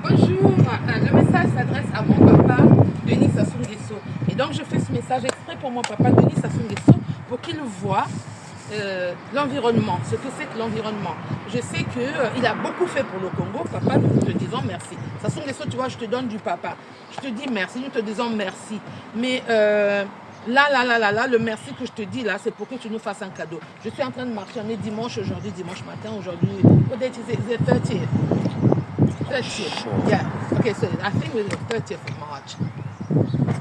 Bonjour, le message s'adresse à mon papa, Denis Sassou Nguesso. Et donc je fais ce message exprès pour mon papa, Denis Sassou Nguesso, pour qu'il voit l'environnement, ce que c'est que l'environnement. Je sais qu'il a beaucoup fait pour le Congo, papa, nous te disons merci. Sassou Nguesso, tu vois, je te donne du papa. Je te dis merci, nous te disons merci. Mais là, le merci que je te dis là, c'est pour que tu nous fasses un cadeau. Je suis en train de marcher, on est dimanche aujourd'hui, dimanche matin, aujourd'hui. What date is it? Is it 30th? 30th, yeah. Okay, so I think we're the 30th of March.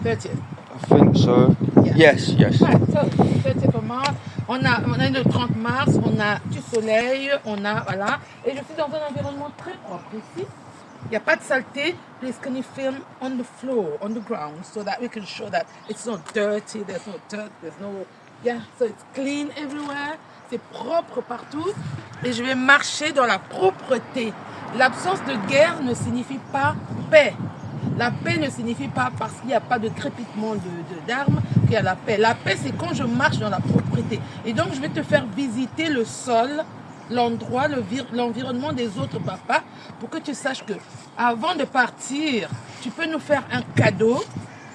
30th. I think so. Yeah. Yes. Right, so 30th of March. On a le 30 mars, on a du soleil, voilà. Et je suis dans un environnement très propre ici. Il n'y a pas de saleté. Please, can you film on the floor, on the ground, so that we can show that it's not dirty, there's no dirt, there's no... Yeah, so it's clean everywhere. C'est propre partout. Et je vais marcher dans la propreté. L'absence de guerre ne signifie pas paix. La paix ne signifie pas parce qu'il n'y a pas de crépitement d'armes qu'il y a la paix. La paix, c'est quand je marche dans la propreté. Et donc, je vais te faire visiter le sol, l'endroit, l'environnement des autres papas pour que tu saches que avant de partir, tu peux nous faire un cadeau.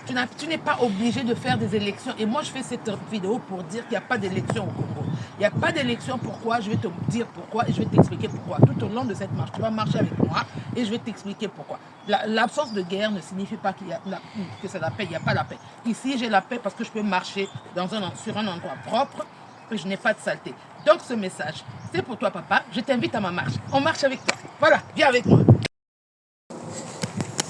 Tu n'es pas obligé de faire des élections. Et moi, je fais cette vidéo pour dire qu'il n'y a pas d'élection au Congo. Il n'y a pas d'élection. Pourquoi? Je vais te dire pourquoi et je vais t'expliquer pourquoi. Tout au long de cette marche, tu vas marcher avec moi et je vais t'expliquer pourquoi. L'absence de guerre ne signifie pas que c'est la paix. Il n'y a pas la paix. Ici, j'ai la paix parce que je peux marcher sur un endroit propre et je n'ai pas de saleté. Donc, ce message, c'est pour toi, papa. Je t'invite à ma marche. On marche avec toi. Voilà, viens avec moi.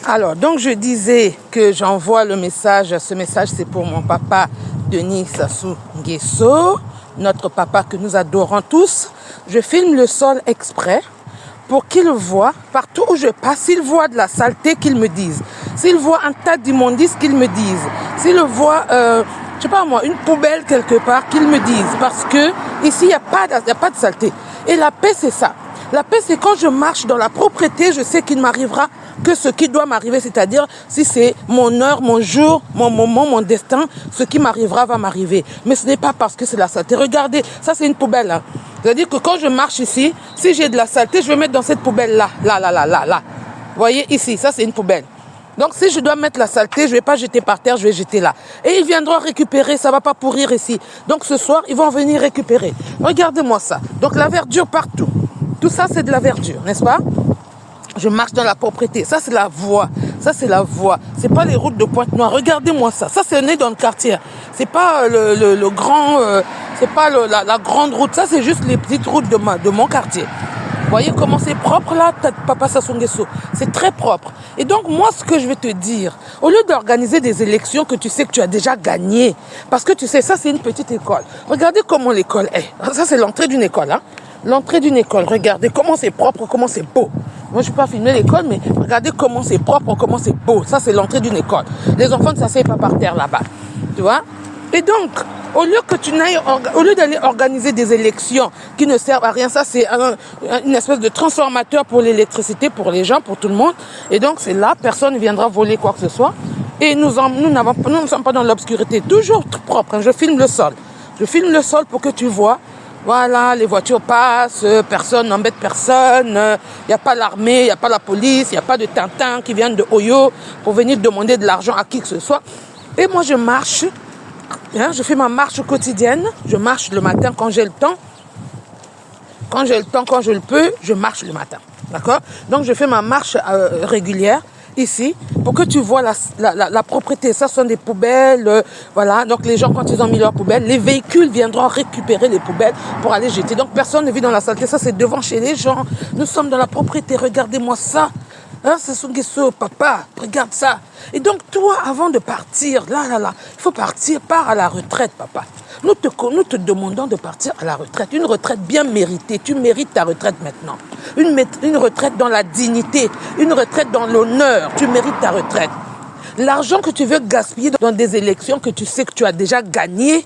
Alors, donc je disais que j'envoie le message. Ce message, c'est pour mon papa Denis Sassou Nguesso, notre papa que nous adorons tous. Je filme le sol exprès pour qu'il voit, partout où je passe, s'il voit de la saleté, qu'il me dise. S'il voit un tas d'immondices, qu'il me dise. S'il voit, je sais pas moi, une poubelle quelque part, qu'il me dise. Parce que ici, il n'y a pas de saleté. Et la paix, c'est ça. La paix, c'est quand je marche dans la propreté, je sais qu'il m'arrivera que ce qui doit m'arriver, c'est-à-dire si c'est mon heure, mon jour, mon moment, mon destin, ce qui m'arrivera va m'arriver. Mais ce n'est pas parce que c'est la saleté. Regardez, ça c'est une poubelle. Hein. C'est-à-dire que quand je marche ici, si j'ai de la saleté, je vais mettre dans cette poubelle-là. Là. Vous voyez, ici, ça c'est une poubelle. Donc si je dois mettre la saleté, je ne vais pas jeter par terre, je vais jeter là. Et ils viendront récupérer, ça ne va pas pourrir ici. Donc ce soir, ils vont venir récupérer. Regardez-moi ça. Donc la verdure partout. Tout ça, c'est de la verdure, n'est-ce pas? Je marche dans la propreté. Ça, c'est la voie. C'est pas les routes de Pointe-Noire. Regardez-moi ça. Ça, c'est né dans le quartier. C'est pas le grand... c'est pas la grande route. Ça, c'est juste les petites routes de mon quartier. Vous voyez comment c'est propre là, papa Sassou Nguesso? C'est très propre. Et donc, moi, ce que je vais te dire, au lieu d'organiser des élections que tu sais que tu as déjà gagnées, parce que tu sais, ça, c'est une petite école. Regardez comment l'école est. Ça, c'est l'entrée d'une école, hein. L'entrée d'une école, regardez comment c'est propre, comment c'est beau. Moi, je ne vais pas filmer l'école, mais regardez comment c'est propre, comment c'est beau. Ça, c'est l'entrée d'une école. Les enfants ne s'asseyent pas par terre là-bas. Tu vois? Et donc, au lieu d'aller organiser des élections qui ne servent à rien, ça, c'est une espèce de transformateur pour l'électricité, pour les gens, pour tout le monde. Et donc, c'est là, personne ne viendra voler quoi que ce soit. Et nous ne sommes pas dans l'obscurité. Toujours propre. Hein. Je filme le sol. Je filme le sol pour que tu vois. Voilà, les voitures passent, personne n'embête personne, il n'y a pas l'armée, il n'y a pas la police, il n'y a pas de Tintin qui viennent de Oyo pour venir demander de l'argent à qui que ce soit. Et moi je marche, hein, je fais ma marche quotidienne, je marche le matin quand j'ai le temps. Quand j'ai le temps, quand je le peux, je marche le matin. D'accord? Donc je fais ma marche régulière. Ici, pour que tu vois la propreté, ça sont des poubelles, voilà. Donc les gens, quand ils ont mis leurs poubelles, les véhicules viendront récupérer les poubelles pour aller jeter. Donc personne ne vit dans la saleté, ça c'est devant chez les gens. Nous sommes dans la propreté, regardez-moi ça. Hein, Sassou Nguesso, papa, regarde ça. Et donc toi, avant de partir, il faut partir, pars à la retraite, papa. Nous te demandons de partir à la retraite, une retraite bien méritée. Tu mérites ta retraite maintenant. Une retraite dans la dignité, une retraite dans l'honneur. Tu mérites ta retraite. L'argent que tu veux gaspiller dans des élections que tu sais que tu as déjà gagnées,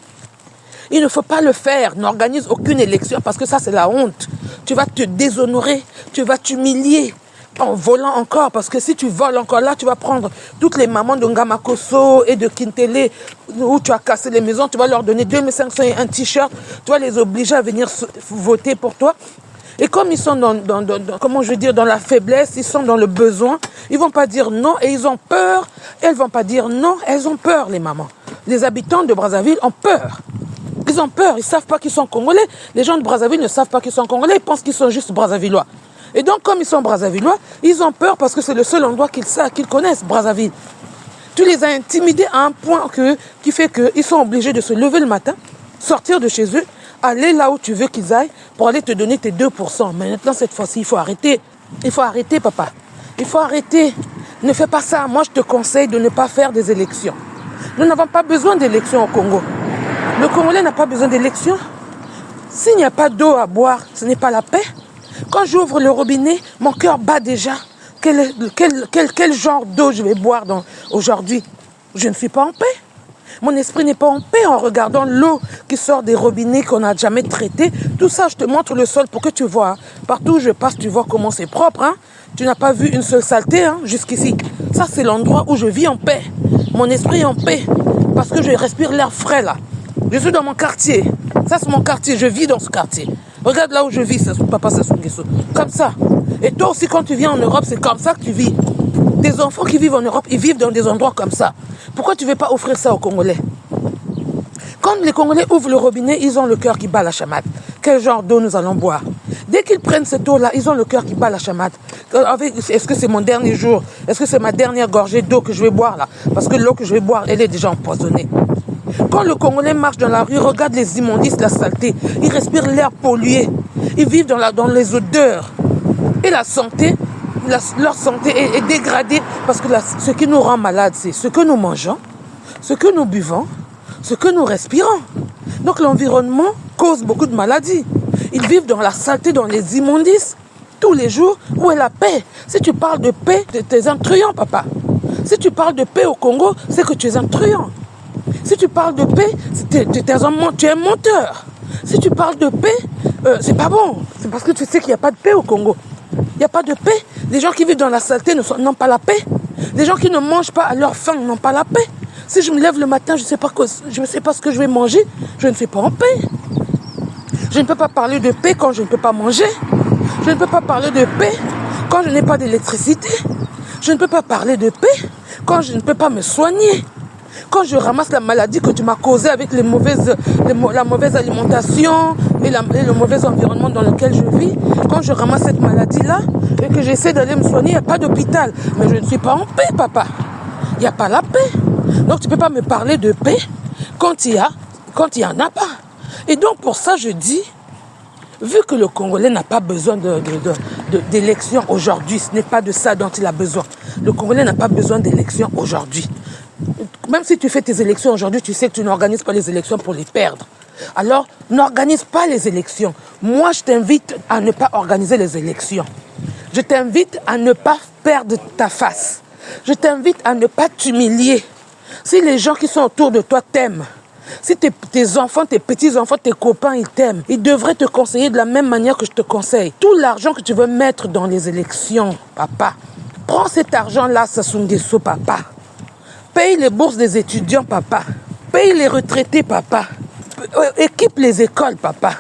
il ne faut pas le faire. N'organise aucune élection parce que ça, c'est la honte. Tu vas te déshonorer, tu vas t'humilier. En volant encore, parce que si tu voles encore là, tu vas prendre toutes les mamans de Ngamakoso et de Kintele où tu as cassé les maisons, tu vas leur donner 2500 et un t-shirt, tu vas les obliger à venir voter pour toi. Et comme ils sont comment je veux dire, dans la faiblesse, ils sont dans le besoin, ils vont pas dire non et ils ont peur. Elles vont pas dire non, elles ont peur, les mamans. Les habitants de Brazzaville ont peur. Ils ont peur, ils savent pas qu'ils sont Congolais. Les gens de Brazzaville ne savent pas qu'ils sont Congolais, ils pensent qu'ils sont juste Brazzavillois. Et donc, comme ils sont Brazzavillois, ils ont peur parce que c'est le seul endroit qu'ils connaissent, Brazzaville. Tu les as intimidés à un point qui fait qu'ils sont obligés de se lever le matin, sortir de chez eux, aller là où tu veux qu'ils aillent pour aller te donner tes 2%. Mais maintenant, cette fois-ci, il faut arrêter. Il faut arrêter, papa. Il faut arrêter. Ne fais pas ça. Moi, je te conseille de ne pas faire des élections. Nous n'avons pas besoin d'élections au Congo. Le Congolais n'a pas besoin d'élections. S'il n'y a pas d'eau à boire, ce n'est pas la paix. Quand j'ouvre le robinet, mon cœur bat déjà. Quel genre d'eau je vais boire aujourd'hui? Je ne suis pas en paix. Mon esprit n'est pas en paix en regardant l'eau qui sort des robinets qu'on n'a jamais traitée. Tout ça, je te montre le sol pour que tu vois. Partout où je passe, tu vois comment c'est propre. Hein? Tu n'as pas vu une seule saleté jusqu'ici. Ça, c'est l'endroit où je vis en paix. Mon esprit est en paix. Parce que je respire l'air frais là. Je suis dans mon quartier. Ça, c'est mon quartier. Je vis dans ce quartier. Regarde là où je vis, Papa Sassou Nguesso. Comme ça. Et toi aussi, quand tu viens en Europe, c'est comme ça que tu vis. Tes enfants qui vivent en Europe, ils vivent dans des endroits comme ça. Pourquoi tu ne veux pas offrir ça aux Congolais? Quand les Congolais ouvrent le robinet, ils ont le cœur qui bat la chamade. Quel genre d'eau nous allons boire? Dès qu'ils prennent cette eau-là, ils ont le cœur qui bat la chamade. Est-ce que c'est mon dernier jour? Est-ce que c'est ma dernière gorgée d'eau que je vais boire là? Parce que l'eau que je vais boire, elle est déjà empoisonnée. Quand le Congolais marche dans la rue, regarde les immondices, la saleté. Ils respirent l'air pollué. Ils vivent dans les odeurs. Et la santé, leur santé est dégradée parce que ce qui nous rend malades, c'est ce que nous mangeons, ce que nous buvons, ce que nous respirons. Donc l'environnement cause beaucoup de maladies. Ils vivent dans la saleté, dans les immondices, tous les jours. Où est la paix? Si tu parles de paix, tu es un truand, papa. Si tu parles de paix au Congo, c'est que tu es un truand. Si tu parles de paix, tu es un menteur. Si tu parles de paix, c'est pas bon. C'est parce que tu sais qu'il n'y a pas de paix au Congo. Il n'y a pas de paix. Les gens qui vivent dans la saleté n'ont pas la paix. Les gens qui ne mangent pas à leur faim n'ont pas la paix. Si je me lève le matin, je ne sais pas ce que je vais manger, je ne suis pas en paix. Je ne peux pas parler de paix quand je ne peux pas manger. Je ne peux pas parler de paix quand je n'ai pas d'électricité. Je ne peux pas parler de paix quand je ne peux pas me soigner. Quand je ramasse la maladie que tu m'as causée avec la mauvaise alimentation et le mauvais environnement dans lequel je vis, quand je ramasse cette maladie-là et que j'essaie d'aller me soigner, il n'y a pas d'hôpital. Mais je ne suis pas en paix, papa. Il n'y a pas la paix. Donc tu ne peux pas me parler de paix quand il y en a pas. Et donc pour ça, je dis, vu que le Congolais n'a pas besoin d'élections aujourd'hui, ce n'est pas de ça dont il a besoin. Le Congolais n'a pas besoin d'élections aujourd'hui. Même si tu fais tes élections aujourd'hui, tu sais que tu n'organises pas les élections pour les perdre. Alors, n'organise pas les élections. Moi, je t'invite à ne pas organiser les élections. Je t'invite à ne pas perdre ta face. Je t'invite à ne pas t'humilier. Si les gens qui sont autour de toi t'aiment, si tes enfants, tes petits-enfants, tes copains, ils t'aiment, ils devraient te conseiller de la même manière que je te conseille. Tout l'argent que tu veux mettre dans les élections, papa, prends cet argent-là, Sassou Nguesso, papa. Paye les bourses des étudiants, papa. Paye les retraités, papa. Équipe les écoles, papa.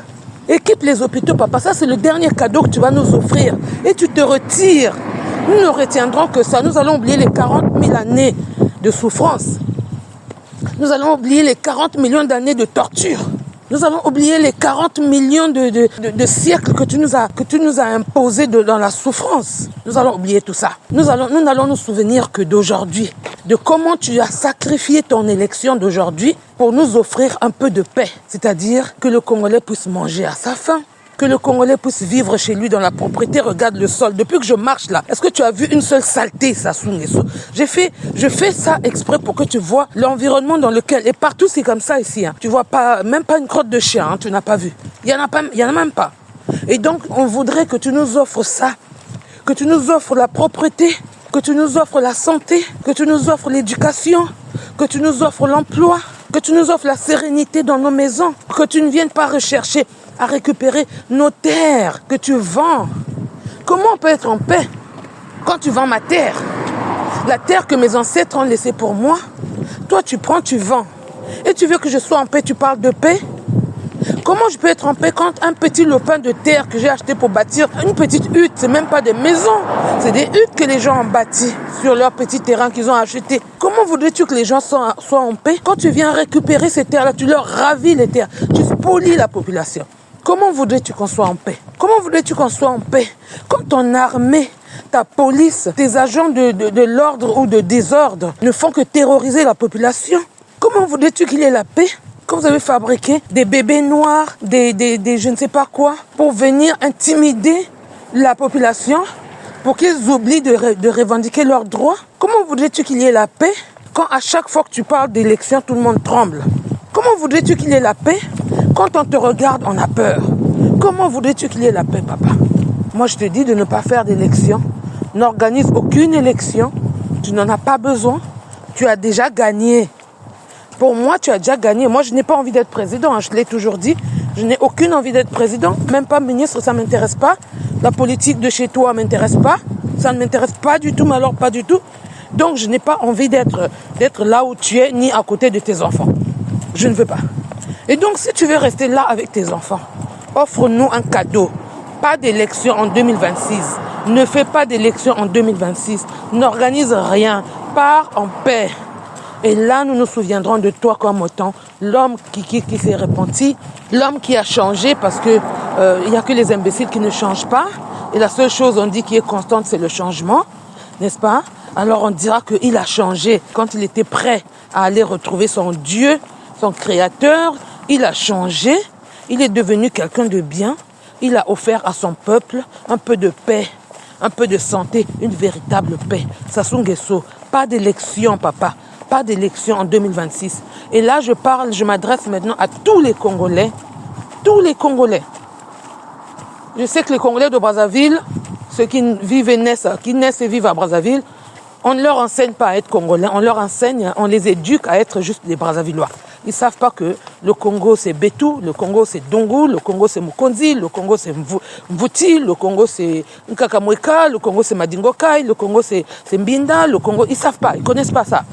Équipe les hôpitaux, papa. Ça, c'est le dernier cadeau que tu vas nous offrir. Et tu te retires. Nous ne retiendrons que ça. Nous allons oublier les 40 000 années de souffrance. Nous allons oublier les 40 millions d'années de torture. Nous allons oublier les 40 millions de siècles que tu nous as imposés dans la souffrance. Nous allons oublier tout ça. Nous n'allons nous souvenir que d'aujourd'hui, de comment tu as sacrifié ton élection d'aujourd'hui pour nous offrir un peu de paix. C'est-à-dire que le Congolais puisse manger à sa faim, que le Congolais puisse vivre chez lui dans la propriété. Regarde le sol. Depuis que je marche là, est-ce que tu as vu une seule saleté, Sassou Nguesso? Je fais ça exprès pour que tu vois l'environnement dans lequel... Et partout, c'est comme ça ici. Hein. Tu vois pas, même pas une crotte de chien, hein, tu n'as pas vu. Il y en a même pas. Et donc, on voudrait que tu nous offres ça. Que tu nous offres la propreté. Que tu nous offres la santé. Que tu nous offres l'éducation. Que tu nous offres l'emploi. Que tu nous offres la sérénité dans nos maisons. Que tu ne viennes pas rechercher à récupérer nos terres que tu vends. Comment on peut être en paix quand tu vends ma terre? La terre que mes ancêtres ont laissée pour moi, toi tu prends, tu vends. Et tu veux que je sois en paix, tu parles de paix? Comment je peux être en paix quand un petit lopin de terre que j'ai acheté pour bâtir une petite hutte, c'est même pas des maisons, c'est des huttes que les gens ont bâties sur leur petit terrain qu'ils ont acheté. Comment voudrais-tu que les gens soient en paix quand tu viens récupérer ces terres-là, tu leur ravis les terres, tu spolies la population? Comment voudrais-tu qu'on soit en paix? Comment voudrais-tu qu'on soit en paix quand ton armée, ta police, tes agents de l'ordre ou de désordre ne font que terroriser la population? Comment voudrais-tu qu'il y ait la paix quand vous avez fabriqué des bébés noirs, des je ne sais pas quoi, pour venir intimider la population, pour qu'ils oublient de revendiquer leurs droits? Comment voudrais-tu qu'il y ait la paix quand à chaque fois que tu parles d'élection, tout le monde tremble? Comment voudrais-tu qu'il y ait la paix quand on te regarde, on a peur? Comment voudrais-tu qu'il y ait la paix, papa? Moi, je te dis de ne pas faire d'élection. N'organise aucune élection. Tu n'en as pas besoin. Tu as déjà gagné. Pour moi, tu as déjà gagné. Moi, je n'ai pas envie d'être président. Je l'ai toujours dit. Je n'ai aucune envie d'être président. Même pas ministre, ça ne m'intéresse pas. La politique de chez toi ne m'intéresse pas. Ça ne m'intéresse pas du tout, mais alors pas du tout. Donc, je n'ai pas envie d'être là où tu es, ni à côté de tes enfants. Je ne veux pas. Et donc, si tu veux rester là avec tes enfants, offre-nous un cadeau. Pas d'élection en 2026. Ne fais pas d'élection en 2026. N'organise rien. Pars en paix. Et là, nous nous souviendrons de toi comme autant l'homme qui s'est repenti, l'homme qui a changé parce que il n'y a que les imbéciles qui ne changent pas. Et la seule chose, on dit, qui est constante, c'est le changement, n'est-ce pas? Alors on dira qu'il a changé quand il était prêt à aller retrouver son Dieu, son Créateur. Il a changé, il est devenu quelqu'un de bien. Il a offert à son peuple un peu de paix, un peu de santé, une véritable paix. Sassou Nguesso, pas d'élection, papa. Pas d'élection en 2026. Et là, je m'adresse maintenant à tous les Congolais. Tous les Congolais. Je sais que les Congolais de Brazzaville, ceux qui naissent et vivent à Brazzaville, on ne leur enseigne pas à être Congolais. On leur enseigne, on les éduque à être juste des Brazzavillois. Ils ne savent pas que le Congo c'est Betou, le Congo c'est Dongo, le Congo c'est Mukonzi, le Congo c'est Mvuti, le Congo c'est Nkakamweka, le Congo c'est Madingokai, le Congo c'est Mbinda, le Congo... Ils ne savent pas, ils ne connaissent pas ça.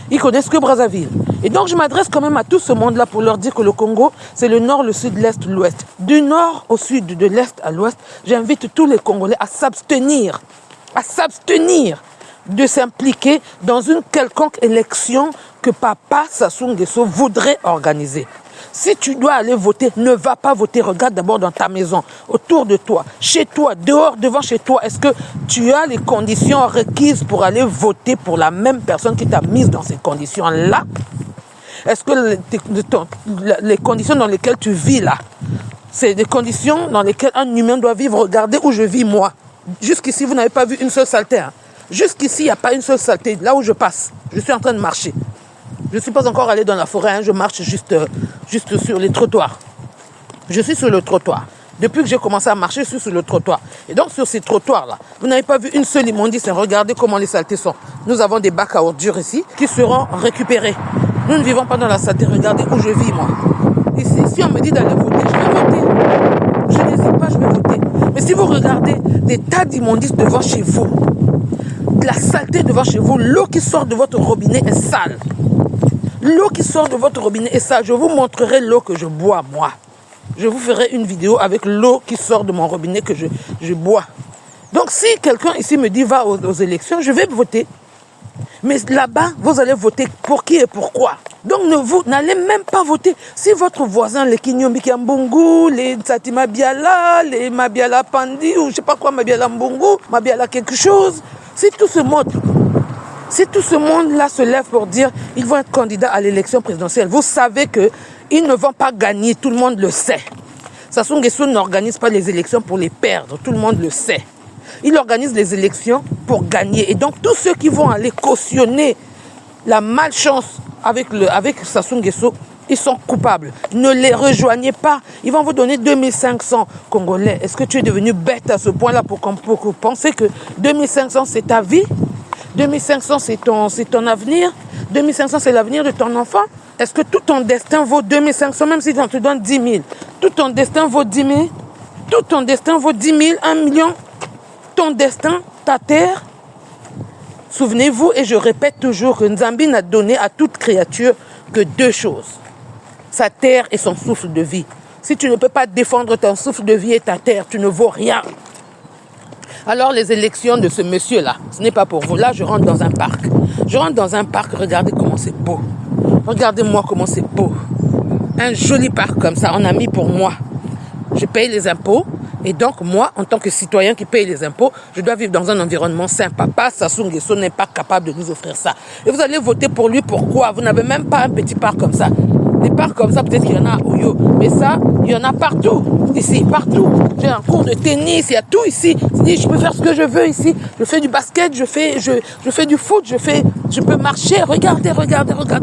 Ils connaissent que Brazzaville. Et donc je m'adresse quand même à tout ce monde-là pour leur dire que le Congo, c'est le nord, le sud, l'est, l'ouest. Du nord au sud, de l'est à l'ouest, j'invite tous les Congolais à s'abstenir de s'impliquer dans une quelconque élection que papa Sassou Nguesso voudrait organiser. Si tu dois aller voter, ne va pas voter. Regarde d'abord dans ta maison, autour de toi, chez toi, dehors, devant chez toi. Est-ce que tu as les conditions requises pour aller voter pour la même personne qui t'a mise dans ces conditions-là? Est-ce que les conditions dans lesquelles tu vis là, c'est des conditions dans lesquelles un humain doit vivre? Regardez où je vis moi. Jusqu'ici, vous n'avez pas vu une seule saleté. Hein. Jusqu'ici, il n'y a pas une seule saleté. Là où je passe, je suis en train de marcher. Je ne suis pas encore allé dans la forêt, hein. Je marche juste sur les trottoirs. Je suis sur le trottoir. Depuis que j'ai commencé à marcher, je suis sur le trottoir. Et donc, sur ces trottoirs-là, vous n'avez pas vu une seule immondice. Regardez comment les saletés sont. Nous avons des bacs à ordures ici qui seront récupérés. Nous ne vivons pas dans la saleté. Regardez où je vis, moi. Ici, si on me dit d'aller voter, je vais voter. Je n'hésite pas, je vais voter. Mais si vous regardez des tas d'immondices devant chez vous, de la saleté devant chez vous, l'eau qui sort de votre robinet est sale. L'eau qui sort de votre robinet est sale. Je vous montrerai l'eau que je bois, moi. Je vous ferai une vidéo avec l'eau qui sort de mon robinet que je bois. Donc, si quelqu'un ici me dit va aux élections, je vais voter. Mais là-bas, vous allez voter pour qui et pourquoi. Donc, n'allez même pas voter. Si votre voisin, les Kinyombi Kiambungu, les Tsatima Biala, les Mabiala Pandi, ou je ne sais pas quoi, Mabiala Mbungu, Mabiala quelque chose, si tout ce monde-là se lève pour dire ils vont être candidats à l'élection présidentielle, vous savez qu'ils ne vont pas gagner, tout le monde le sait. Sassou Nguesso n'organise pas les élections pour les perdre, tout le monde le sait. Il organise les élections pour gagner. Et donc tous ceux qui vont aller cautionner la malchance avec Sassou Nguesso, ils sont coupables. Ne les rejoignez pas. Ils vont vous donner 2500 Congolais. Est-ce que tu es devenu bête à ce point-là pour penser que 2500 c'est ta vie? 2500 c'est ton avenir? 2500 c'est l'avenir de ton enfant? Est-ce que tout ton destin vaut 2500, même si on te donne 10 000? Tout ton destin vaut 10 000? Tout ton destin vaut 10 000, 1 million? Ton destin, ta terre? Souvenez-vous, et je répète toujours, que Nzambi n'a donné à toute créature que deux choses. Sa terre et son souffle de vie. Si tu ne peux pas défendre ton souffle de vie et ta terre, tu ne vaux rien. Alors les élections de ce monsieur-là, ce n'est pas pour vous. Là, je rentre dans un parc. Je rentre dans un parc, regardez comment c'est beau. Regardez-moi comment c'est beau. Un joli parc comme ça, on a mis pour moi. Je paye les impôts. Et donc, moi, en tant que citoyen qui paye les impôts, je dois vivre dans un environnement sain. Papa Sassou Nguesso n'est pas capable de nous offrir ça. Et vous allez voter pour lui, pourquoi? Vous n'avez même pas un petit parc comme ça. Des parcs comme ça, peut-être qu'il y en a à Oyo. Mais ça, il y en a partout. Ici, partout. J'ai un cours de tennis, il y a tout ici. Je peux faire ce que je veux ici. Je fais du basket, je fais du foot, je peux marcher. Regardez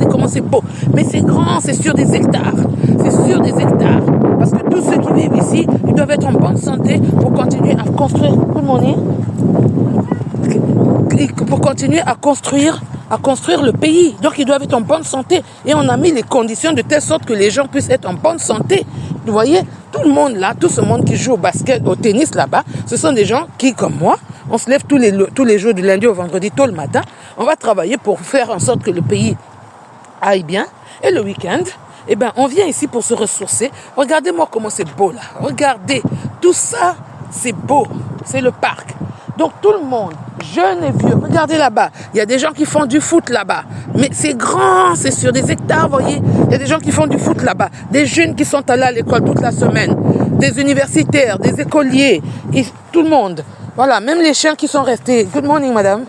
comment c'est beau. Mais c'est grand, c'est sur des hectares. C'est sur des hectares. Parce que tous ceux qui vivent ici, ils doivent être en bonne santé pour continuer à construire. Pour continuer à construire le pays. Donc, ils doivent être en bonne santé. Et on a mis les conditions de telle sorte que les gens puissent être en bonne santé. Vous voyez, tout le monde là, tout ce monde qui joue au basket, au tennis là-bas, ce sont des gens qui, comme moi, on se lève tous les jours du lundi au vendredi, tôt le matin. On va travailler pour faire en sorte que le pays aille bien. Et le week-end, eh ben, on vient ici pour se ressourcer. Regardez-moi comment c'est beau là. Regardez, tout ça, c'est beau. C'est le parc. Donc tout le monde, jeunes et vieux, regardez là-bas. Il y a des gens qui font du foot là-bas. Mais c'est grand, c'est sur des hectares, vous voyez. Il y a des gens qui font du foot là-bas. Des jeunes qui sont allés à l'école toute la semaine. Des universitaires, des écoliers. Et tout le monde. Voilà, même les chiens qui sont restés. Good morning, madame.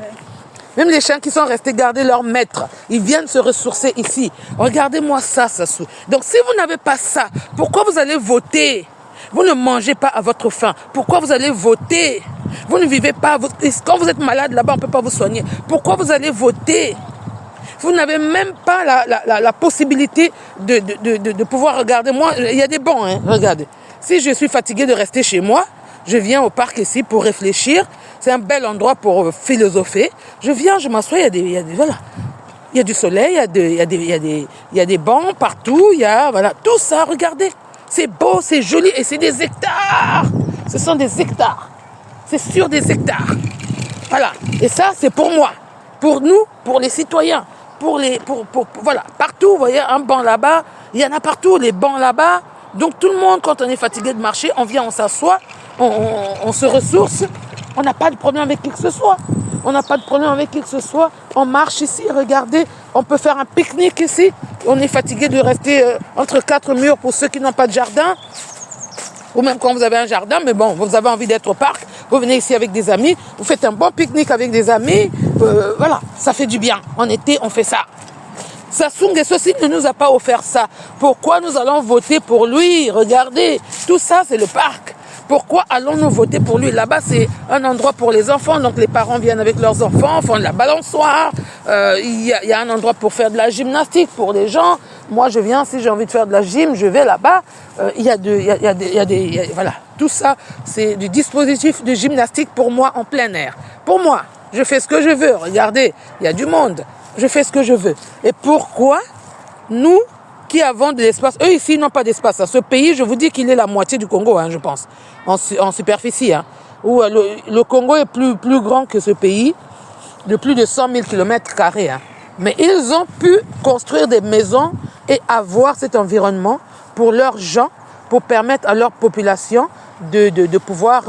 Même les chiens qui sont restés garder leur maître, ils viennent se ressourcer ici. Regardez-moi ça, Sassou. Donc si vous n'avez pas ça, pourquoi vous allez voter? Vous ne mangez pas à votre faim. Pourquoi vous allez voter? Vous ne vivez pas. Quand vous êtes malade là-bas, on ne peut pas vous soigner. Pourquoi vous allez voter? Vous n'avez même pas la possibilité de pouvoir regarder. Moi, il y a des bancs, hein, regardez. Si je suis fatigué de rester chez moi, je viens au parc ici pour réfléchir. C'est un bel endroit pour philosopher. Je viens, je m'assois, voilà. Il y a du soleil, il y a des bancs partout, voilà, tout ça, regardez. C'est beau, c'est joli et c'est des hectares. Ce sont des hectares. C'est sur des hectares. Voilà. Et ça, c'est pour moi. Pour nous, pour les citoyens. Voilà. Partout, vous voyez, un banc là-bas. Il y en a partout, les bancs là-bas. Donc tout le monde, quand on est fatigué de marcher, on vient, on s'assoit, on se ressource. On n'a pas de problème avec qui que ce soit. On n'a pas de problème avec qui que ce soit. On marche ici, regardez. On peut faire un pique-nique ici. On est fatigué de rester entre quatre murs pour ceux qui n'ont pas de jardin. Ou même quand vous avez un jardin, mais bon, vous avez envie d'être au parc. Vous venez ici avec des amis. Vous faites un bon pique-nique avec des amis. Voilà, ça fait du bien. En été, on fait ça. Sassou Nguesso ne nous a pas offert ça. Pourquoi nous allons voter pour lui? Regardez, tout ça, c'est le parc. Pourquoi allons-nous voter pour lui? Là-bas, c'est un endroit pour les enfants. Donc, les parents viennent avec leurs enfants, font de la balançoire. Il y a un endroit pour faire de la gymnastique pour les gens. Moi, je viens, si j'ai envie de faire de la gym, je vais là-bas. Voilà. Tout ça, c'est du dispositif de gymnastique pour moi en plein air. Pour moi, je fais ce que je veux. Regardez, il y a du monde. Je fais ce que je veux. Et pourquoi nous, qui avons de l'espace, eux ici n'ont pas d'espace. Ce pays, je vous dis qu'il est la moitié du Congo, hein, je pense, en superficie. Hein, où le Congo est plus grand que ce pays, de plus de 100 000 km². Hein. Mais ils ont pu construire des maisons et avoir cet environnement pour leurs gens, pour permettre à leur population de pouvoir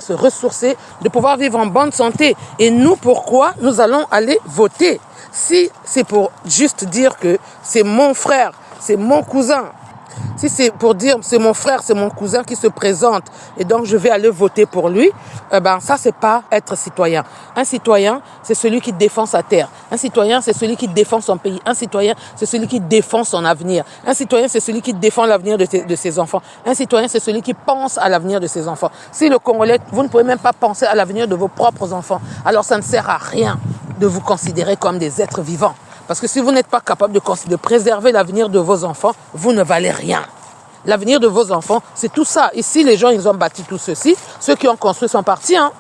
se ressourcer, de pouvoir vivre en bonne santé. Et nous, pourquoi nous allons aller voter? Si c'est pour juste dire que c'est mon frère, c'est mon cousin, si c'est pour dire c'est mon frère, c'est mon cousin qui se présente et donc je vais aller voter pour lui, ça c'est pas être citoyen. Un citoyen, c'est celui qui défend sa terre. Un citoyen, c'est celui qui défend son pays. Un citoyen, c'est celui qui défend son avenir. Un citoyen, c'est celui qui défend l'avenir de ses enfants. Un citoyen, c'est celui qui pense à l'avenir de ses enfants. Si le Congolais, vous ne pouvez même pas penser à l'avenir de vos propres enfants, alors ça ne sert à rien de vous considérer comme des êtres vivants. Parce que si vous n'êtes pas capable de préserver l'avenir de vos enfants, vous ne valez rien. L'avenir de vos enfants, c'est tout ça. Ici, les gens, ils ont bâti tout ceci. Ceux qui ont construit sont partis, hein.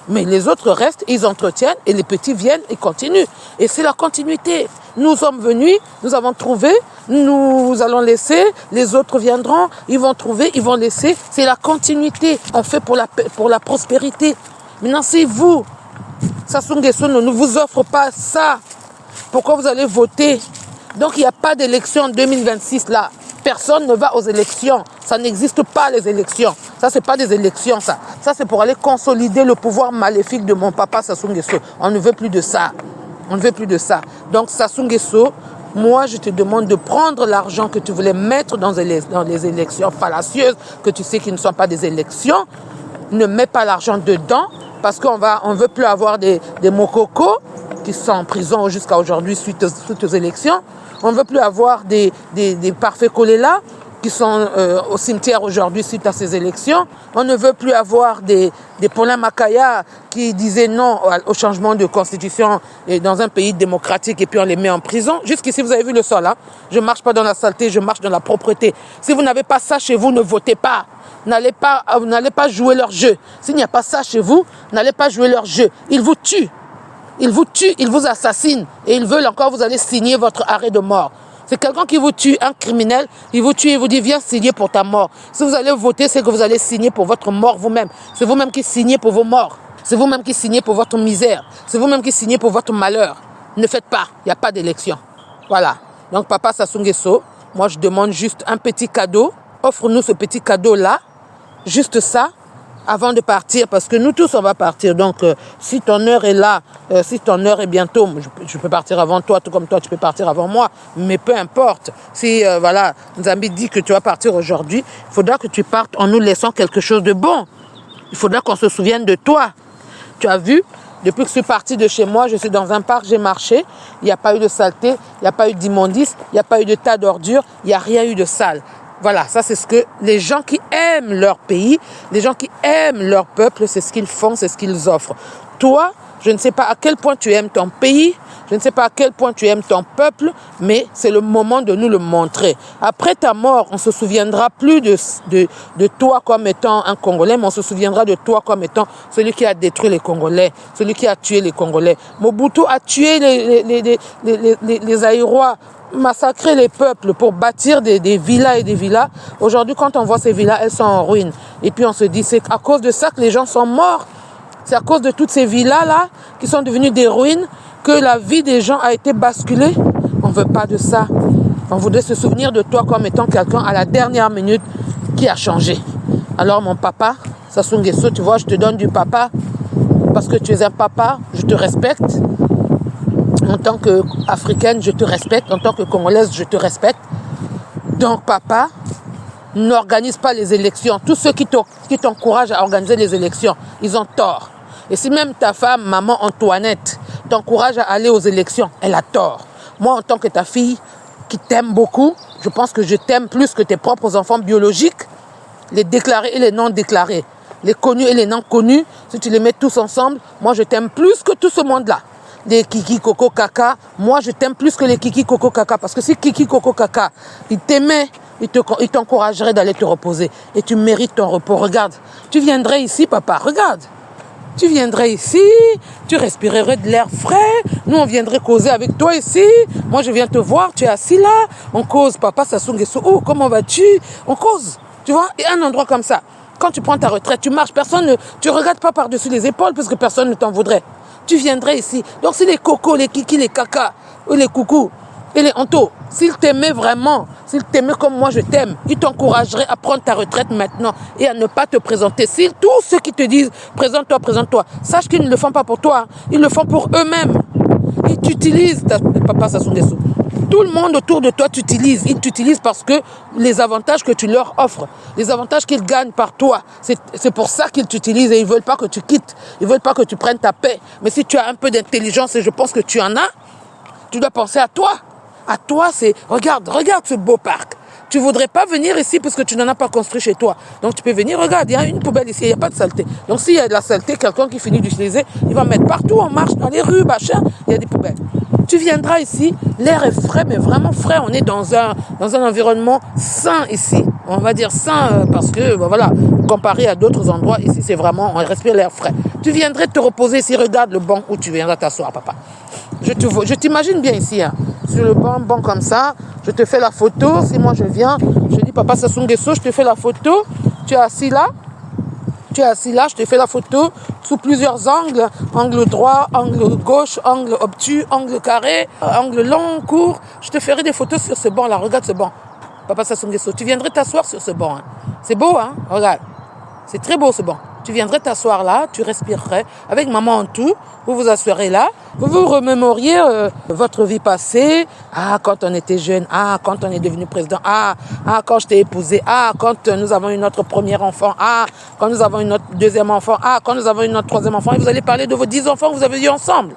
Mais les autres restent, ils entretiennent et les petits viennent et continuent. Et c'est la continuité. Nous sommes venus, nous avons trouvé, nous allons laisser, les autres viendront, ils vont trouver, ils vont laisser. C'est la continuité. On fait pour la prospérité. Maintenant, si vous, Sassou Nguesso ne vous offre pas ça, pourquoi vous allez voter? Donc il n'y a pas d'élection en 2026 là. personne ne va aux élections. Ça n'existe pas, les élections. Ça, c'est pas des élections, ça. Ça, c'est pour aller consolider le pouvoir maléfique de mon papa Sassou Nguesso. On ne veut plus de ça. On ne veut plus de ça. Donc, Sassou Nguesso, moi, je te demande de prendre l'argent que tu voulais mettre dans les élections fallacieuses, que tu sais qu'ils ne sont pas des élections. Ne mets pas l'argent dedans, parce qu'on ne veut plus avoir des mokokos qui sont en prison jusqu'à aujourd'hui suite aux élections. On ne veut plus avoir des parfaits collés là qui sont au cimetière aujourd'hui suite à ces élections. On ne veut plus avoir des Paulin Makaya qui disaient non au changement de constitution et dans un pays démocratique et puis on les met en prison. Jusqu'ici, vous avez vu le sol, hein? Je ne marche pas dans la saleté, je marche dans la propreté. Si vous n'avez pas ça chez vous, ne votez pas. N'allez pas jouer leur jeu. S'il n'y a pas ça chez vous, n'allez pas jouer leur jeu. Ils vous tuent. Ils vous tuent, ils vous assassinent et ils veulent encore vous allez signer votre arrêt de mort. C'est quelqu'un qui vous tue, un criminel, il vous tue et vous dit viens signer pour ta mort. Si vous allez voter, c'est que vous allez signer pour votre mort vous-même. C'est vous-même qui signez pour vos morts. C'est vous-même qui signez pour votre misère. C'est vous-même qui signez pour votre malheur. Ne faites pas, il n'y a pas d'élection. Voilà. Donc papa Sassou Nguesso, moi je demande juste un petit cadeau. Offre-nous ce petit cadeau-là, juste ça. Avant de partir, parce que nous tous on va partir, donc si ton heure est là, si ton heure est bientôt, je peux partir avant toi, tout comme toi tu peux partir avant moi, mais peu importe, si voilà, Nzambi dit que tu vas partir aujourd'hui, il faudra que tu partes en nous laissant quelque chose de bon, il faudra qu'on se souvienne de toi. Tu as vu, depuis que je suis partie de chez moi, je suis dans un parc, j'ai marché, il n'y a pas eu de saleté, il n'y a pas eu d'immondice, il n'y a pas eu de tas d'ordures, il n'y a rien eu de sale. Voilà, ça c'est ce que les gens qui aiment leur pays, les gens qui aiment leur peuple, c'est ce qu'ils font, c'est ce qu'ils offrent. Toi, je ne sais pas à quel point tu aimes ton pays, je ne sais pas à quel point tu aimes ton peuple, mais c'est le moment de nous le montrer. Après ta mort, on ne se souviendra plus de toi comme étant un Congolais, mais on se souviendra de toi comme étant celui qui a détruit les Congolais, celui qui a tué les Congolais. Mobutu a tué les Aïrois, massacrer les peuples pour bâtir des villas et des villas. Aujourd'hui, quand on voit ces villas, elles sont en ruine. Et puis on se dit, c'est à cause de ça que les gens sont morts. C'est à cause de toutes ces villas-là qui sont devenues des ruines que la vie des gens a été basculée. On ne veut pas de ça. On voudrait se souvenir de toi comme étant quelqu'un à la dernière minute qui a changé. Alors mon papa, Sassou Nguesso, tu vois, je te donne du papa parce que tu es un papa, je te respecte. En tant qu'Africaine, je te respecte. En tant que Congolaise, je te respecte. Donc, papa, n'organise pas les élections. Tous ceux qui t'encouragent à organiser les élections, ils ont tort. Et si même ta femme, maman Antoinette, t'encourage à aller aux élections, elle a tort. Moi, en tant que ta fille, qui t'aime beaucoup, je pense que je t'aime plus que tes propres enfants biologiques, les déclarés et les non déclarés, les connus et les non connus. Si tu les mets tous ensemble, moi, je t'aime plus que tout ce monde-là. Des Kiki, Coco, Kaka. Moi, je t'aime plus que les Kiki, Coco, Kaka. Parce que si Kiki, Coco, Kaka, ils t'aimaient, ils t'encourageraient d'aller te reposer. Et tu mérites ton repos. Regarde, tu viendrais ici, papa, regarde. Tu viendrais ici, tu respirerais de l'air frais. Nous, on viendrait causer avec toi ici. Moi, je viens te voir, tu es assis là. On cause, papa Sassou Nguesso. Oh, comment vas-tu? On cause, tu vois. Et un endroit comme ça. Quand tu prends ta retraite, tu marches, tu ne regardes pas par-dessus les épaules parce que personne ne t'en voudrait. Tu viendrais ici. Donc si les cocos, les kikis, les caca, les coucous et les antos, s'ils t'aimaient vraiment, s'ils t'aimaient comme moi je t'aime, ils t'encourageraient à prendre ta retraite maintenant et à ne pas te présenter. Si tous ceux qui te disent présente-toi, présente-toi, sache qu'ils ne le font pas pour toi, ils le font pour eux-mêmes. Ils t'utilisent, papa Sassou Nguesso. Tout le monde autour de toi t'utilise. Ils t'utilisent parce que les avantages que tu leur offres, les avantages qu'ils gagnent par toi, c'est pour ça qu'ils t'utilisent et ils ne veulent pas que tu quittes. Ils ne veulent pas que tu prennes ta paix. Mais si tu as un peu d'intelligence, et je pense que tu en as, tu dois penser à toi. À toi, c'est... Regarde ce beau parc. Tu ne voudrais pas venir ici parce que tu n'en as pas construit chez toi. Donc tu peux venir, regarde, il y a une poubelle ici, il n'y a pas de saleté. Donc s'il y a de la saleté, quelqu'un qui finit d'utiliser, il va mettre partout, on marche dans les rues, machin, il y a des poubelles. Tu viendras ici, l'air est frais, mais vraiment frais. On est dans un environnement sain ici. On va dire sain parce que, voilà, comparé à d'autres endroits, ici c'est vraiment, on respire l'air frais. Tu viendrais te reposer ici, regarde le banc où tu viendras t'asseoir, papa. Je t'imagine bien ici, hein, sur le banc comme ça. Je te fais la photo. Si moi je viens, je dis papa Sassou Nguesso, je te fais la photo. Tu es assis là. Je te fais la photo sous plusieurs angles. Angle droit, angle gauche, angle obtus, angle carré, angle long, court. Je te ferai des photos sur ce banc-là. Regarde ce banc. Papa Sassou Nguesso, tu viendrais t'asseoir sur ce banc. Hein. C'est beau, hein? Regarde. C'est très beau ce banc. Tu viendrais t'asseoir là, tu respirerais avec maman en tout, vous vous asseoirez là, vous vous remémoriez votre vie passée, quand on était jeune, quand on est devenu président, quand je t'ai épousé, quand nous avons eu notre premier enfant, quand nous avons eu notre deuxième enfant, quand nous avons eu notre troisième enfant, et vous allez parler de vos 10 enfants que vous avez eu ensemble.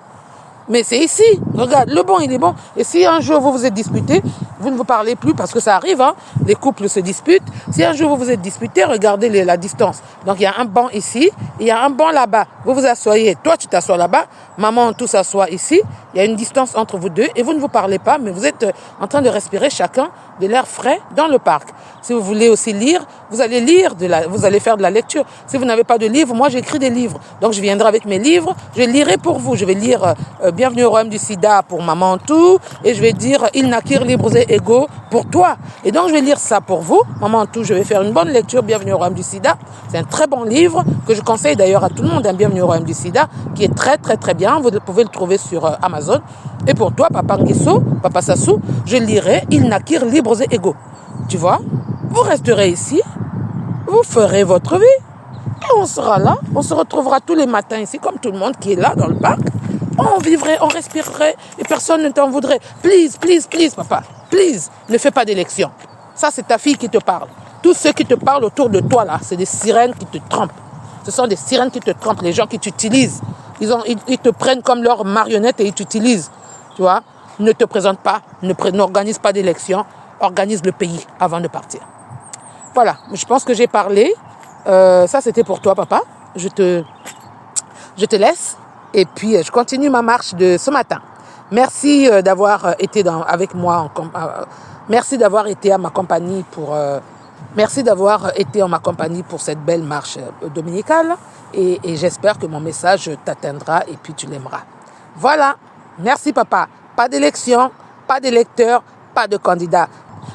Mais c'est ici, regarde, le bon il est bon. Et si un jour vous vous êtes disputé, vous ne vous parlez plus parce que ça arrive, hein, les couples se disputent. Si un jour vous vous êtes disputé, regardez la distance. Donc il y a un banc ici, il y a un banc là-bas. Vous vous asseyez, toi tu t'assois là-bas, maman tout s'assoit ici. Il y a une distance entre vous deux et vous ne vous parlez pas, mais vous êtes en train de respirer chacun de l'air frais dans le parc. Si vous voulez aussi lire, vous allez lire, vous allez faire de la lecture. Si vous n'avez pas de livre, moi j'écris des livres. Donc je viendrai avec mes livres, je lirai pour vous. Je vais lire Bienvenue au royaume du sida pour maman tout et je vais dire Ils naquirent libres et égaux pour toi. Et donc je vais lire ça pour vous, maman tout. Je vais faire une bonne lecture, Bienvenue au royaume du sida. C'est un très bon livre que je conseille d'ailleurs à tout le monde, Bienvenue au royaume du sida, qui est très très très bien. Vous pouvez le trouver sur Amazon. Et pour toi, Papa Nguesso, Papa Sassou, je lirai Ils naquirent libres et égaux. Tu vois? Vous resterez ici, vous ferez votre vie, et on sera là, on se retrouvera tous les matins ici, comme tout le monde qui est là dans le parc. On vivrait, on respirerait, et personne ne t'en voudrait. Please, please, please, papa, please, ne fais pas d'élection. Ça, c'est ta fille qui te parle. Tous ceux qui te parlent autour de toi, là, c'est des sirènes qui te trompent. Ce sont des sirènes qui te trompent, les gens qui t'utilisent. Ils te prennent comme leur marionnette et ils t'utilisent. Tu vois, ne te présente pas, n'organise pas d'élection, organise le pays avant de partir. Voilà, je pense que j'ai parlé. Ça, c'était pour toi, papa. Je te laisse. Et puis, je continue ma marche de ce matin. Merci d'avoir été avec moi. Merci d'avoir été à ma compagnie merci d'avoir été en ma compagnie pour cette belle marche dominicale. Et j'espère que mon message t'atteindra et puis tu l'aimeras. Voilà. Merci, papa. Pas d'élection, pas d'électeur, pas de candidat.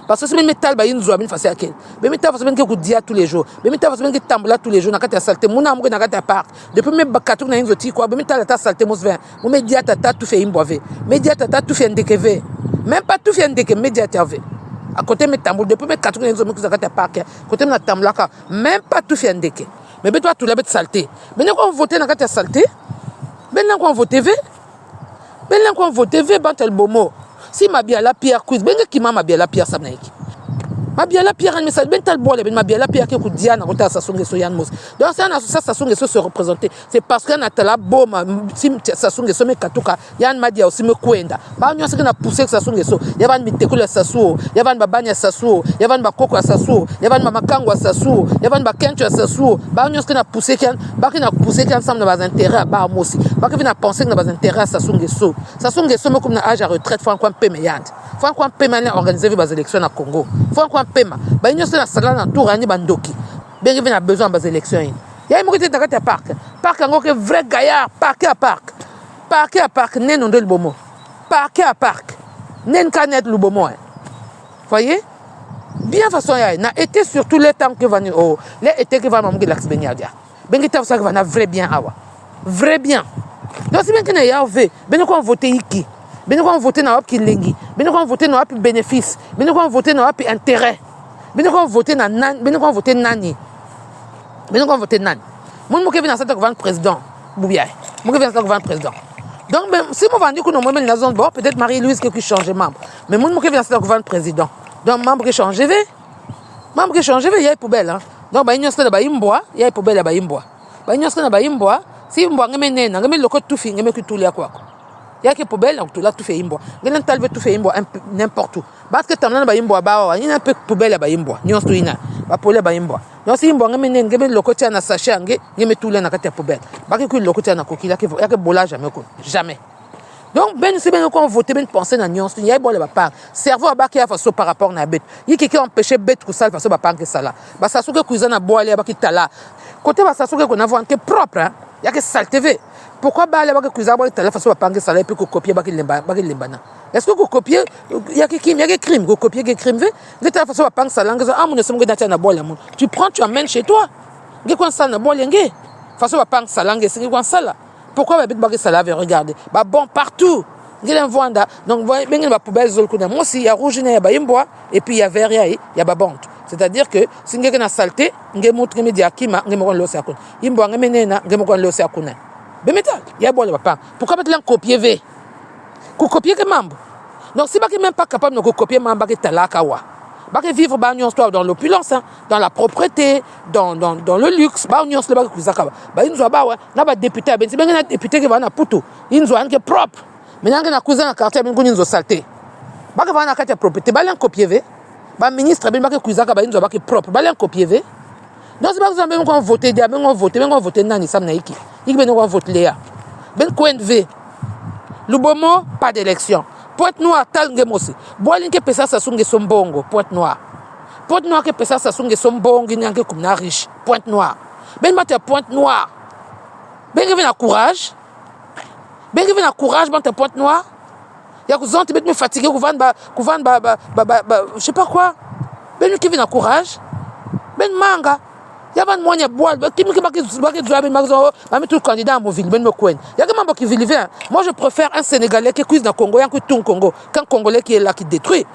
Parce que si même métal ba inzo abin fasi akel. Be métal fasi ben ke ku dia tous les jours. Be métal fasi ben ke tambula tous les jours na kati ya salte. Muna amuke na kati ya park. Depuis me bakatu na inzo ti kwa be métal ta salte mosven. Mu media tata tout fait imboave. Media tata tout fait ndekeve. Même pas tout fait ndeke media terve. À côté me tambul depuis me katu na inzo me ku na kati ya park. Côté na tambula ka même pas tout fait ndeke. Mais be toi tout la bet salte. Ben ko voter na kati ya salte. Ben ko voter ve. Ben ko voter ve bantel bomo. Si ma bien la pierre quiz ben qui ma bien la pierre samnaiki ma bien la pierre mais ça ben tal boile ben ma bien la pierre qui ku dia na kota Sassou Nguesso yan mos donc ça na Sassou Nguesso se représenter c'est parce que na tala boma si Sassou Nguesso me katuka yan ma dia aussi me kwenda ba nyo se na pousser Sassou Nguesso ya ban mitekula Sassou ya ban babanya Sassou ya ban bakoko Sassou ya ban makango Sassou ya ban bakencho Sassou ba nyo se na pousser kan ba ki na pousser kan ensemble na bas intérêt ba mosi ba ki na penser na bas intérêt Sassou Nguesso me comme na âge à retraite franco payant franco payant organiser les élections na Congo franco paiement ba nyo se na sala na tour ani bandoki ben na besoin bas élections ya mo kete takata parc ngo que vrai gaillard parc à parc nen on le bomo parc à parc nen canet le bomo voyez bien façon ya na été sur tous les temps que va les été que va mo ngi lax benyadia ben ngi taw ça que va na vrai bien awa vrai bien donc si ben que na ya ve ben ko voter iki ben ko voter na op ki lengi ben ko voter na op bénéfice ben ko voter na op intérêt ben ko voter na nan ben ko voter nani ben ko voter nani mon mo ke vient ça que président boubia mo ke vient ça que président donc ben si mo vandi ko no mo men la zone bon peut-être Marie-Louise qui change membre mais mon mo ke vient ça que président donc membre changer ve y a poubelle hein donc ba nyos na ba imboa y a poubelle ba imboa ba nyos na ba imboa si imboa ngeme nena ngeme loko tufi ngeme kutulia kwako y a que poubelle donc tout là tout fait imboa ngene talve tout fait imboa n'importe où parce que tamna ba imboa ba wa ina pe poubelle ba imboa nyos tu ina ba poubelle ba imboa donc si imboa ngeme nena ngeme loko tia na sachet ngeme tout là na kati ya poubelle ba ke ku loko tia na kokila ke ya ke bola jamais ko jamais. Donc ben c'est bien qu'on voter ben penser na nuance il y a bon le pas cerveau ba ki fa so par rapport na bête yi qui empêcher bête ko sala fa so ba pas que ça là ba ça souke kuizana boile ba ki tala côté ba ça souke qu'on a que propre hein il y a que sale TV pourquoi ba ba que kuizana ba tala fa so ba pas que ça là et puis ko copier ba ki lemba est-ce que ko copier il y a que crime ko copier que crime ve de tala fa so ba pas que ça là ah mon somme que na boile mon tu prends tu amènes chez toi nge ko ça na boile nge fa so ba pas que ça là nge c'est quoi ça là. Pourquoi ma bête bague ça là, regardez. Bah bon, partout. ngelen vanda donc bengen ba poubelle zol kuna moi aussi il y a rouge na ba imboa et puis il y a vert il y a ba bande c'est-à-dire que si ngeke na saleté nge montre ngeme diakima ngeme kon lo sa kuna imboa ngeme nena ngeme kon lo sa kuna be metal il y a bon papa pourquoi mettre copier v ko copier que mambo donc si ba même pas capable de copier mambo que talaka wa ba que vivre ba union dans l'opulence hein, dans la propreté dans le luxe ba union le ba ku zakaba ba inzo ba wa na ba député ben si ben na député que va na puto inzo an que propre maintenant na cousin na quartier ben ko inzo saleté ba que va na quartier propreté ba l'en copier v ba ministre ben ba que ku zakaba inzo ba que propre ba l'en copier v donc c'est pas que ben ko voter dia ben ko voter nani sam na iki ik ben ko voter léa ben coin v Lubomo pas d'élection Pointe-Noire tal ngemosi boalin ke pesa sa sunge sombongo Pointe-Noire ke pesa sa sunge sombongo nyange kumna riche Pointe-Noire ben mate Pointe-Noire ben que na courage ban te Pointe-Noire ya ku zonte bet me fatigué ku van ba je sais pas quoi ben qui vient na courage ben manga ya van monya boal kimi ki baki ben magazo ba tout candidat à Moville ben me coin ya que mambo qui vit moi je préfère un Sénégalais qui cuise dans Congo un tout Congo qu'un Congolais qui est là qui détruit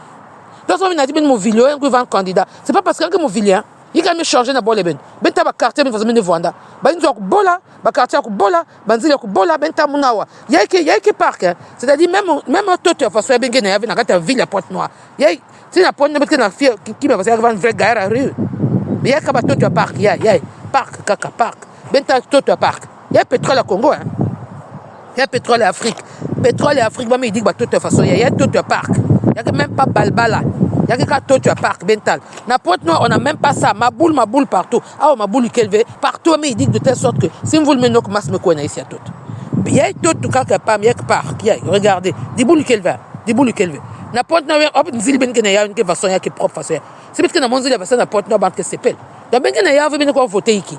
donc on a dit ben Moville un qui va candidat c'est pas parce que Moville il a me changer na bolé ben ta ba quartier ben façon de vendre ba nzo ko bola ba quartier ko bola ba nzile ko bola ben ta munawa ya que parc c'est-à-dire même toto façon ben ngena ya na kata ville à Pointe-Noire ya si na Pointe Noire na fille qui va passer avant vrai gare à rue il y a kabato tu parc il y a parc kaka parc ben ta toto parc il y a pétrole à Congo hein il y a pétrole à Afrique ba me dit ba toto façon il y a toto parc il y a même pas balbala il y a que toto parc bental na Pointe-Noire on a même pas ça ma boule partout ah ma boule qu'elle partout mais il dit de telle sorte que si vous le menez comme mas me connaît ici à tout il y a toto kaka pas il y a parc il y a regardez des boules qu'elle veut na Pointe-Noire hop nzili ben que na ya une façon ya qui propre façon c'est parce que na monzili façon na Pointe-Noire bande que s'appelle donc ben que na ya ben ko voter iki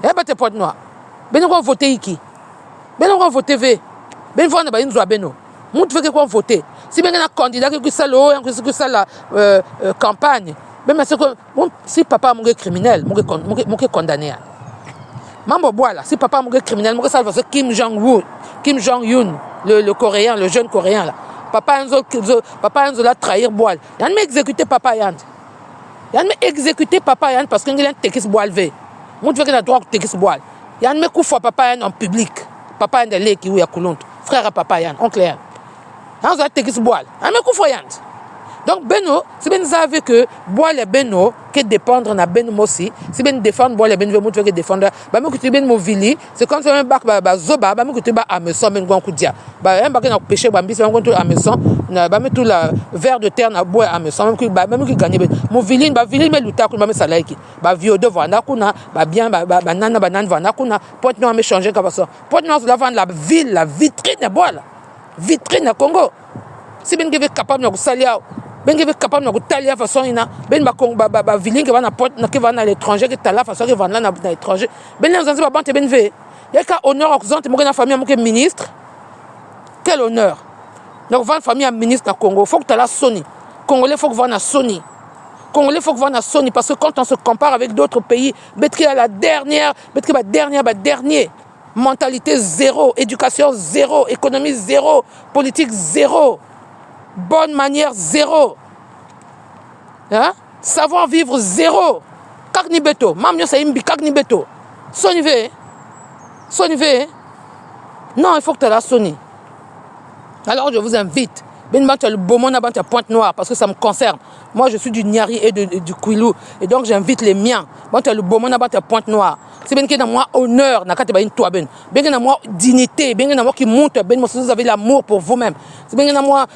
et ba te Pointe-Noire ben ko voter iki ben ko voter v ben vendre ba inzo beno mutu fait que ko voter si ben na candidat que ça lo que ça la campagne ben mais c'est que si papa mon criminel mon condamné mambo boila si papa mon criminel mon ça façon Kim Jong-un le coréen le jeune coréen là papa Enzo la trahir boile yann me exécuter papa yann parce que ngelen tekis boile ve mon tu veux que la droit tekis boile yann me koufa papa yann en public papa yann de leki ou ya kuluntu frère à papa yann oncle yann Enzo la tekis boile yann me koufa yann donc beno si ben savez que boile beno que dépendre na beno aussi si ben défendre boile beno mon tu veux que défendre ba me que tu ben movili c'est comme ça même ba zoba ba me que tu ba ameson ben gon kudia ba un ba que na pêcher ba mbisi gon to ameson na ba me tout la verre de terre na bois ameson même que gagner movili ba vili me luta ko ba me salaiki ba vio de vanda kuna ba bien ba nana vanda kuna Pointe-Noire me changer comme ça Pointe-Noire la vendre la ville la vitrine de boile vitrine na Congo si ben que capable na salia ben que capable na talia façon ina ben ba viling que va na porte na que va na l'étranger que tala façon que va na l'étranger ben les gens ba bante ben ve ya ka honneur occupante mo na famille mo que ministre quel honneur donc va famille à ministre na Congo faut que tu la Sony congolais faut que va na Sony parce que quand on se compare avec d'autres pays betki à la dernière dernier mentalité zéro éducation zéro économie zéro politique zéro bonne manière zéro hein? Savoir vivre zéro kakni beto mamnyo sa imbi kakni beto Sony ve non il faut que tu la Sony alors je vous invite ben le Beaumont na banta Pointe-Noire parce que ça me concerne moi je suis du Niari et du Kwilu et donc j'invite les miens banta le Beaumont na banta Pointe-Noire c'est bien que dans moi honneur na kate ba une toi ben que dans moi dignité bien que dans moi qui monte ben vous avez l'amour pour vous-même c'est bien que dans moi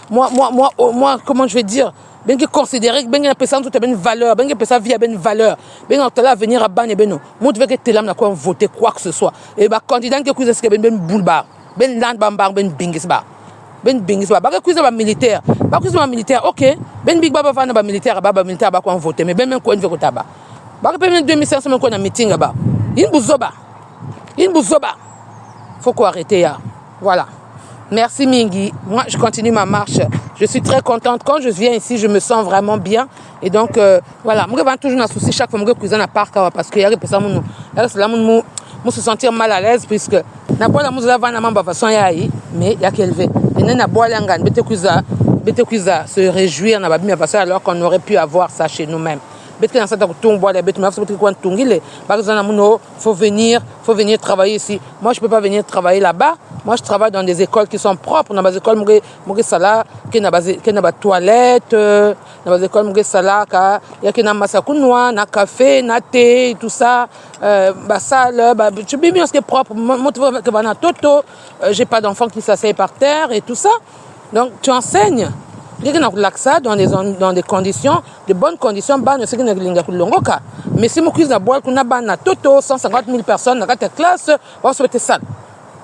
comment je vais dire bien que considérer bien que personne toute une valeur bien que personne vit une valeur bien que là venir à bane beno moi tu veux que tu l'âme na quoi voter quoi que ce soit et ba candidat que vous ce que ben boulba ben land bambar ben bingisba ben bingisba ba que ba militaire OK ben big baba va na militaire ba quoi voter mais ben même quoi veut que taba ba que ben 2500 même quoi na meeting ba il bouzoba faut qu'on arrête là voilà. Merci Mingi. Moi, je continue ma marche. Je suis très contente. Quand je viens ici, je me sens vraiment bien. Et donc, voilà. Moi, je toujours un souci chaque fois que je suis à parc parce que je se sentir mal à l'aise puisque n'a pas la musique avant la façon mais il y a qu'elle veut. Et na boalangan bete kuza se réjouir na babimi parce alors qu'on aurait pu avoir ça chez nous-mêmes. Bete na sata kutung boala bete ma bete kwa tungile par exemple muno faut venir travailler ici. Moi je peux pas venir travailler là-bas. Moi je travaille dans des écoles qui sont propres, dans des écoles muge sala qui na ba toilette, dans des écoles muge sala ka ya ki na masakunwa, na café, na thé, tout ça, ba salle, ba tu bien ce qui est propre. Moi que ba na toto, j'ai pas d'enfants qui s'asseyent par terre et tout ça. Donc tu enseignes. Dans des conditions, de bonnes conditions, mais si mon cuisine na boire qu'on a ban na toto 150 000 personnes dans ta classe, on souhaite ça.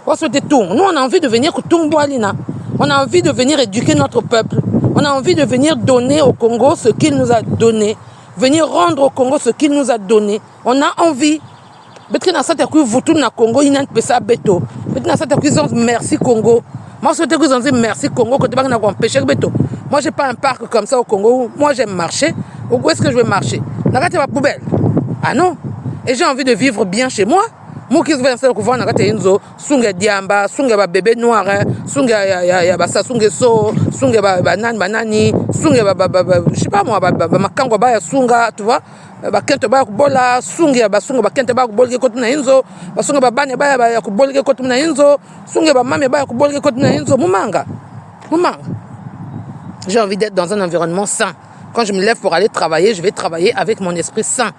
On souhaite tout. Nous on a envie de venir tout boalina. On a envie de venir éduquer notre peuple. On a envie de venir donner au Congo ce qu'il nous a donné. Venir rendre au Congo ce qu'il nous a donné. On a envie. Congo, merci Congo. Moi, je souhaite que vous en dites merci Congo, que tu vas empêcher Beto. Moi, je n'ai pas un parc comme ça au Congo. Moi, j'aime marcher. Où est-ce que je vais marcher? N'a pas de poubelle. Ah non. Et j'ai envie de vivre bien chez moi. Moi, qui vais faire couvrir, n'a pas de sunga diamba, sunga bébé noir, sunga ya basa sunga so, sunga banani, sunga je sais pas moi, makango ba ya sunga, tu vois. Bakente ba kubola sunga basunga bakente ba kubolge kotu na inzo basunga babane ba ya kubolge kotu na inzo sunga ba mame ba ya kubolge kotu na inzo mumanga. J'ai envie d'être dans un environnement sain. Quand je me lève pour aller travailler, je vais travailler avec mon esprit sain.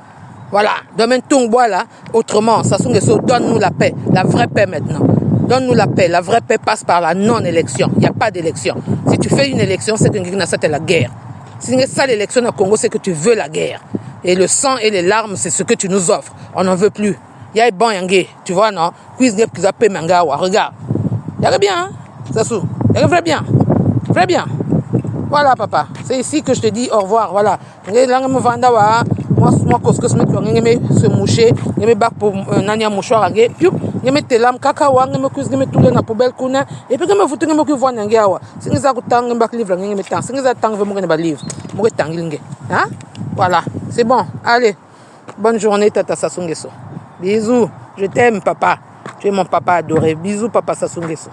Voilà, domaine Tongbois là, autrement, Sassou-Nguesso, donne-nous la paix, la vraie paix maintenant. Donne-nous la paix. La vraie paix passe par la non-élection. Il n'y a pas d'élection. Si tu fais une élection, c'est que c'est la guerre. Si c'est ça l'élection au Congo, c'est que tu veux la guerre. Et le sang et les larmes, c'est ce que tu nous offres. On n'en veut plus. Il y a bon yangé, tu vois, non? Regarde. Il y a bien, hein, Sassou. Il y a vrai bien. Vrai bien. Voilà, papa. C'est ici que je te dis au revoir. Voilà. Moi, qu'est-ce que se moucher, je me bats pour un mouchoir, je me telam kakawa, je me tourne na poubelle kuna, et puis je me foutu, je me vois n'angiawa. Si nous avons tant de livres, je me tang. Si nous avons tant de livres, je me tang. Hein? Voilà. C'est bon. Allez. Bonne journée, Tata Sassou Nguesso. Bisous. Je t'aime, papa. Tu es mon papa adoré. Bisous, papa Sassou Nguesso.